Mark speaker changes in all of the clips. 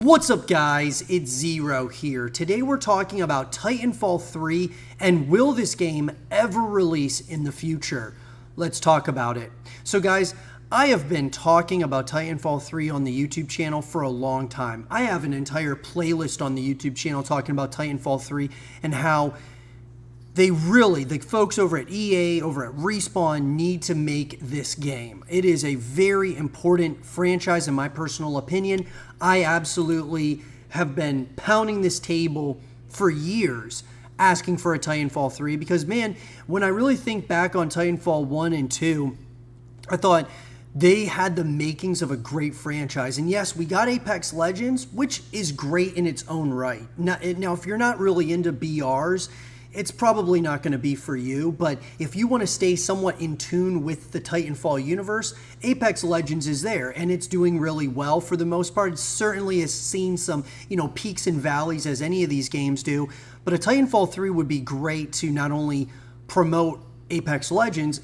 Speaker 1: What's up guys, it's Zero here. Today we're talking about Titanfall 3 and will this game ever release in the future? Let's talk about it. So guys, I have been talking about Titanfall 3 on the YouTube channel for a long time. I have an entire playlist on the YouTube channel talking about Titanfall 3 and how the folks over at EA, over at Respawn, need to make this game. It is a very important franchise in my personal opinion. I absolutely have been pounding this table for years asking for a Titanfall 3 because, man, when I really think back on Titanfall 1 and 2, I thought they had the makings of a great franchise. And yes, we got Apex Legends, which is great in its own right. Now if you're not really into BRs, it's probably not going to be for you, but if you want to stay somewhat in tune with the Titanfall universe, Apex Legends is there, and it's doing really well for the most part. It certainly has seen some, peaks and valleys as any of these games do, but a Titanfall 3 would be great to not only promote Apex Legends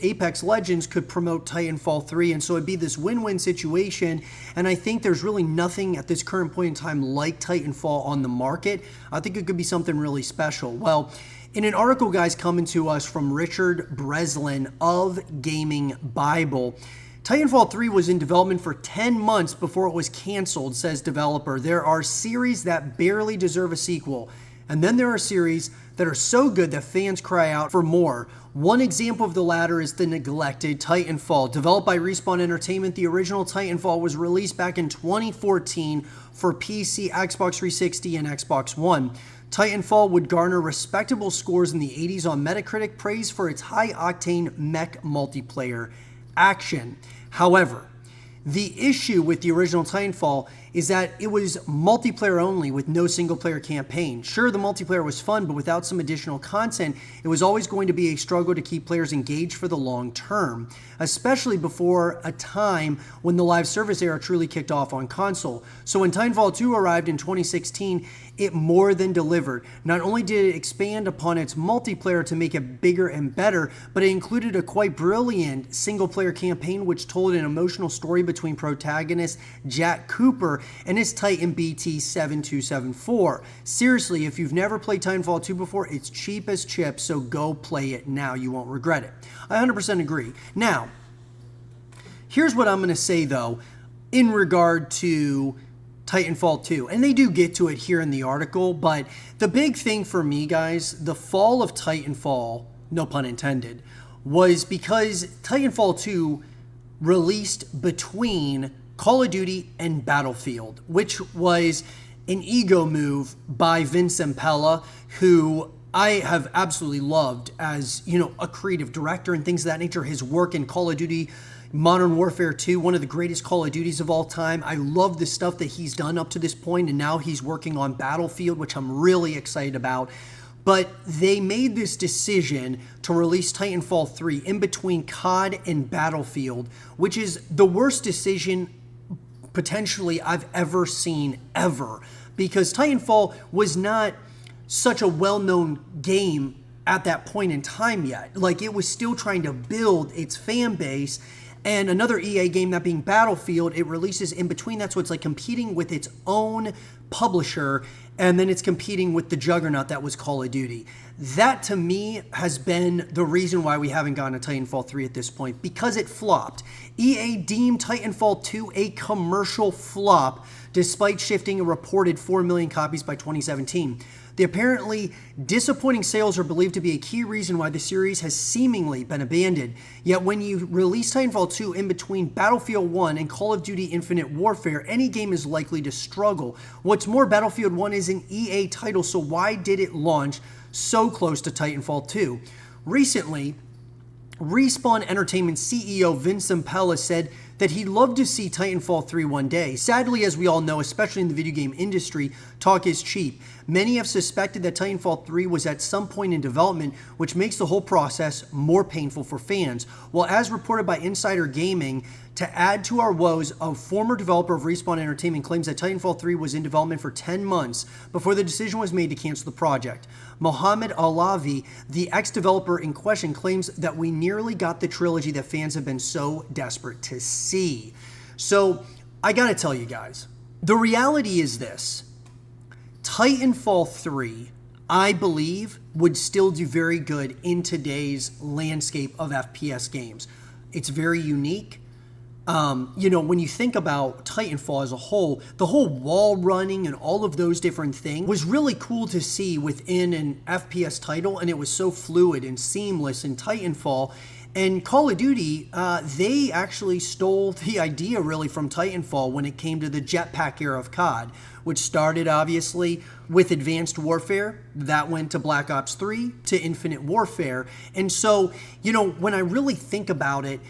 Speaker 1: could promote Titanfall 3, and so it'd be this win-win situation, and I think there's really nothing at this current point in time like Titanfall on the market. I think it could be something really special. Well, in an article, guys, coming to us from Richard Breslin of Gaming Bible, Titanfall 3 was in development for 10 months before it was canceled, says developer. There are series that barely deserve a sequel, and then there are series that are so good that fans cry out for more. One example of the latter is the neglected Titanfall. Developed by Respawn Entertainment, the original Titanfall was released back in 2014 for PC, Xbox 360, and Xbox One. Titanfall would garner respectable scores in the 80s on Metacritic, praise for its high-octane mech multiplayer action. However, the issue with the original Titanfall is that it was multiplayer only with no single-player campaign. Sure, the multiplayer was fun, but without some additional content, it was always going to be a struggle to keep players engaged for the long term, especially before a time when the live service era truly kicked off on console. So when Titanfall 2 arrived in 2016, it more than delivered. Not only did it expand upon its multiplayer to make it bigger and better, but it included a quite brilliant single-player campaign which told an emotional story between protagonist Jack Cooper and his Titan BT-7274. Seriously, if you've never played Titanfall 2 before, it's cheap as chips, so go play it now. You won't regret it. I 100% agree. Now, here's what I'm going to say, though, in regard to Titanfall 2, and they do get to it here in the article, but the big thing for me, guys, the fall of Titanfall, no pun intended, was because Titanfall 2 released between Call of Duty and Battlefield, which was an ego move by Vince Zampella, who I have absolutely loved as, a creative director and things of that nature. His work in Call of Duty Modern Warfare 2, one of the greatest Call of Duties of all time. I love the stuff that he's done up to this point, and now he's working on Battlefield, which I'm really excited about. But they made this decision to release Titanfall 3 in between COD and Battlefield, which is the worst decision potentially I've ever seen ever, because Titanfall was not such a well-known game at that point in time yet. Like, it was still trying to build its fan base. And another EA game, that being Battlefield, it releases in between that, so it's like competing with its own publisher, and then it's competing with the juggernaut that was Call of Duty. That, to me, has been the reason why we haven't gotten a Titanfall 3 at this point, because it flopped. EA deemed Titanfall 2 a commercial flop, despite shifting a reported 4 million copies by 2017. The apparently disappointing sales are believed to be a key reason why the series has seemingly been abandoned. Yet when you release Titanfall 2 in between Battlefield 1 and Call of Duty Infinite Warfare, any game is likely to struggle. What's more, Battlefield 1 is an EA title, so why did it launch so close to Titanfall 2? Recently, Respawn Entertainment CEO Vince Zampella said that he'd love to see Titanfall 3 one day. Sadly, as we all know, especially in the video game industry, talk is cheap. Many have suspected that Titanfall 3 was at some point in development, which makes the whole process more painful for fans. Well, as reported by Insider Gaming, to add to our woes, a former developer of Respawn Entertainment claims that Titanfall 3 was in development for 10 months before the decision was made to cancel the project. Mohammed Alavi, the ex-developer in question, claims that we nearly got the trilogy that fans have been so desperate to see. So I gotta tell you guys, The reality is this. Titanfall 3, I believe, would still do very good in today's landscape of FPS games. It's very unique. When you think about Titanfall as a whole, the whole wall running and all of those different things was really cool to see within an FPS title, and it was so fluid and seamless in Titanfall. And Call of Duty, they actually stole the idea really from Titanfall when it came to the jetpack era of COD, which started obviously with Advanced Warfare, that went to Black Ops 3, to Infinite Warfare. And so, when I really think about it,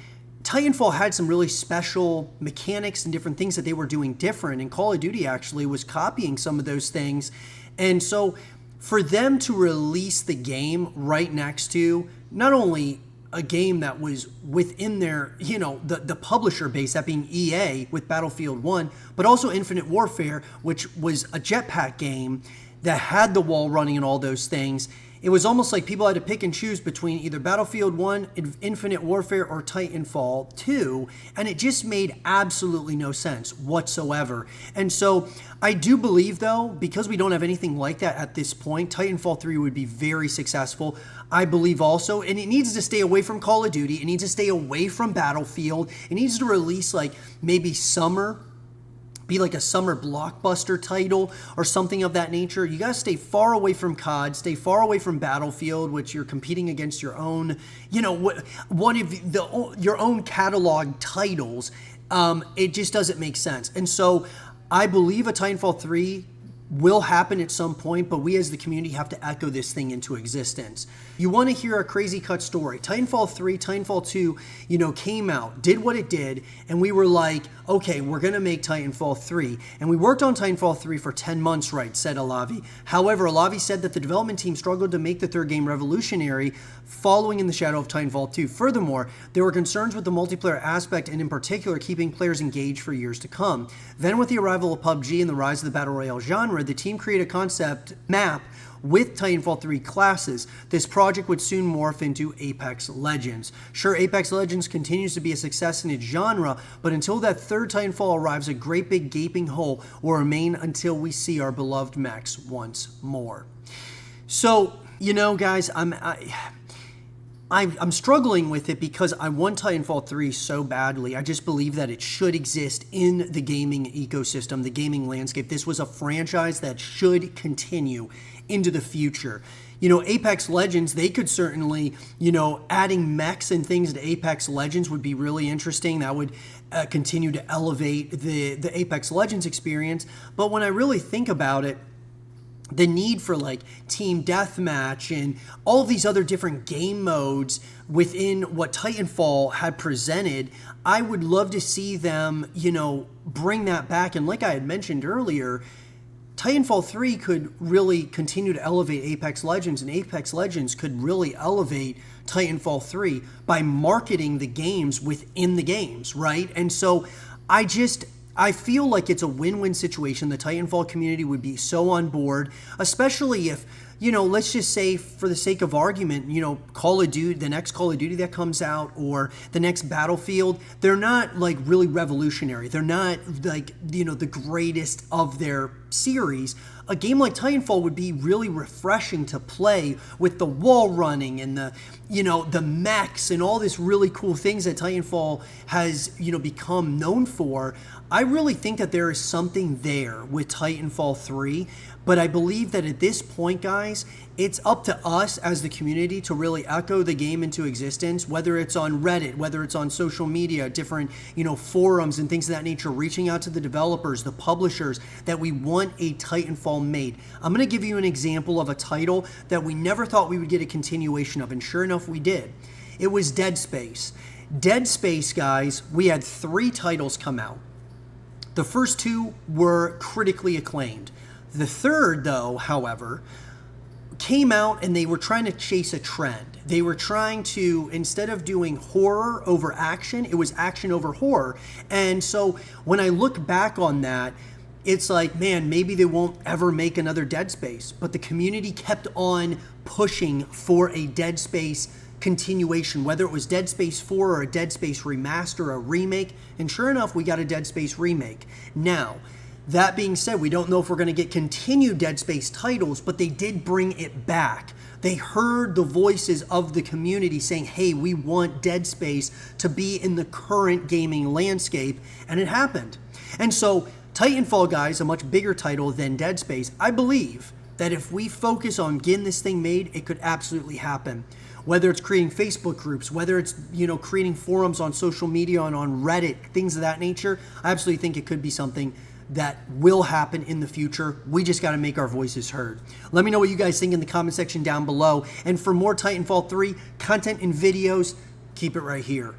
Speaker 1: Titanfall had some really special mechanics and different things that they were doing different, and Call of Duty actually was copying some of those things. And so for them to release the game right next to not only a game that was within their, the publisher base, that being EA with Battlefield 1, but also Infinite Warfare, which was a jetpack game that had the wall running and all those things. It was almost like people had to pick and choose between either Battlefield 1, Infinite Warfare, or Titanfall 2, and it just made absolutely no sense whatsoever. And so I do believe, though, because we don't have anything like that at this point, Titanfall 3 would be very successful. I believe also, and it needs to stay away from Call of Duty, it needs to stay away from Battlefield, it needs to release like maybe be like a summer blockbuster title or something of that nature. You gotta stay far away from COD, stay far away from Battlefield, which you're competing against your own, your own catalog titles. It just doesn't make sense. And so I believe a Titanfall 3 will happen at some point, but we as the community have to echo this thing into existence. You want to hear a crazy cut story. Titanfall 3, Titanfall 2, came out, did what it did, and we were like, okay, we're going to make Titanfall 3. And we worked on Titanfall 3 for 10 months, right, said Alavi. However, Alavi said that the development team struggled to make the third game revolutionary, following in the shadow of Titanfall 2. Furthermore, there were concerns with the multiplayer aspect, and in particular, keeping players engaged for years to come. Then with the arrival of PUBG and the rise of the Battle Royale genre, the team created a concept map with Titanfall 3 classes. This project would soon morph into Apex Legends. Sure, Apex Legends continues to be a success in its genre, but until that third Titanfall arrives, a great big gaping hole will remain until we see our beloved mechs once more. So, guys, I'm struggling with it because I want Titanfall 3 so badly. I just believe that it should exist in the gaming ecosystem, the gaming landscape. This was a franchise that should continue into the future. Apex Legends, they could certainly, adding mechs and things to Apex Legends would be really interesting. That would continue to elevate the Apex Legends experience. But when I really think about it, the need for like team deathmatch and all these other different game modes within what Titanfall had presented, I would love to see them, bring that back. And like I had mentioned earlier, Titanfall 3 could really continue to elevate Apex Legends, and Apex Legends could really elevate Titanfall 3 by marketing the games within the games, right? And so I feel like it's a win-win situation. The Titanfall community would be so on board, especially if, let's just say for the sake of argument, Call of Duty, the next Call of Duty that comes out, or the next Battlefield, they're not like really revolutionary. They're not like, the greatest of their series. A game like Titanfall would be really refreshing to play with the wall running and the mechs and all this really cool things that Titanfall has, become known for. I really think that there is something there with Titanfall 3, but I believe that at this point, guys, it's up to us as the community to really echo the game into existence, whether it's on Reddit, whether it's on social media, different, forums and things of that nature, reaching out to the developers, the publishers, that we want a Titanfall made. I'm going to give you an example of a title that we never thought we would get a continuation of, and sure enough, we did. It was Dead Space. Dead Space, guys, we had 3 titles come out. The first 2 were critically acclaimed. The third, though, however, came out and they were trying to chase a trend. They were trying to, instead of doing horror over action, it was action over horror. And so when I look back on that, it's like, man, maybe they won't ever make another Dead Space. But the community kept on pushing for a Dead Space continuation, whether it was Dead Space 4 or a Dead Space remaster, a remake, and sure enough, we got a Dead Space remake. Now, That being said, we don't know if we're going to get continued Dead Space titles, but they did bring it back. They heard the voices of the community saying, hey, we want Dead Space to be in the current gaming landscape, and it happened. And so Titanfall, guys, a much bigger title than Dead Space, I believe that if we focus on getting this thing made, it could absolutely happen. Whether it's creating Facebook groups, whether it's, creating forums on social media and on Reddit, things of that nature, I absolutely think it could be something that will happen in the future. We just got to make our voices heard. Let me know what you guys think in the comment section down below. And for more Titanfall 3 content and videos, keep it right here.